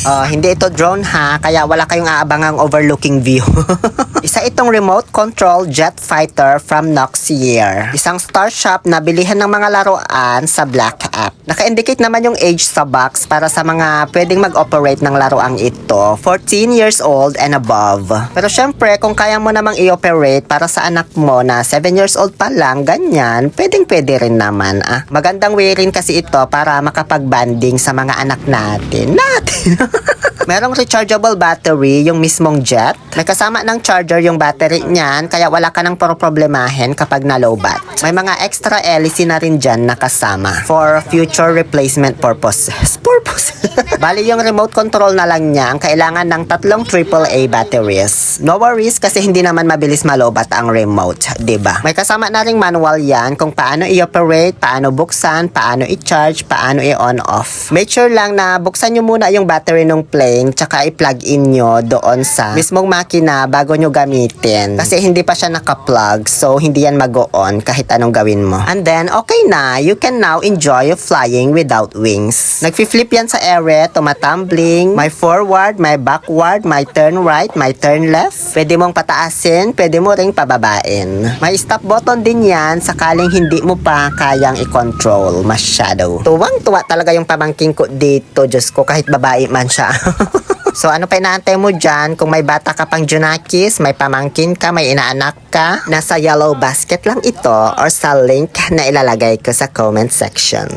Hindi ito drone ha, kaya wala kayong aabangang overlooking view. Isa itong remote control jet fighter from Noxier. Isang star shop na bilihan ng mga laruan sa Black App. Naka-indicate naman yung age sa box para sa mga pwedeng mag-operate ng laruang ito. 14 years old and above. Pero syempre, kung kaya mo namang i-operate para sa anak mo na 7 years old pa lang, ganyan, pwede rin naman. Magandang way rin kasi ito para makapag-banding sa mga anak natin. Merong rechargeable battery, yung mismong jet. May kasama ng charger yung battery niyan, kaya wala ka nang problemahin kapag na-lowbat. May mga extra LEC na rin dyan nakasama for future replacement purposes. Bali yung remote control na lang niya, ang kailangan ng 3 AAA batteries. No worries kasi hindi naman mabilis malowbat ang remote, diba? May kasama na ring manual yan kung paano i-operate, paano buksan, paano i-charge, paano i-on off. Make sure lang na buksan nyo muna yung battery ng plane tsaka i-plug in nyo doon sa mismong makina bago nyo gamitin. Kasi hindi pa siya naka-plug, so hindi yan mag-on kahit anong gawin mo. And then, okay na, you can now enjoy flying without wings. Nagfi-flip yan sa ere, tumatumbling, may forward, may backward, may turn right, may turn left. Pwede mong pataasin, pwede mo ring pababain. May stop button din yan sakaling hindi mo pa kayang i-control masyado. Tuwang-tuwa talaga yung pamangking ko dito, Diyos ko, kahit babae man siya. So ano pa inaantay mo dyan? Kung may bata ka pang junakis, may pamangkin ka, may inaanak ka, nasa yellow basket lang ito or sa link na ilalagay ko sa comment section.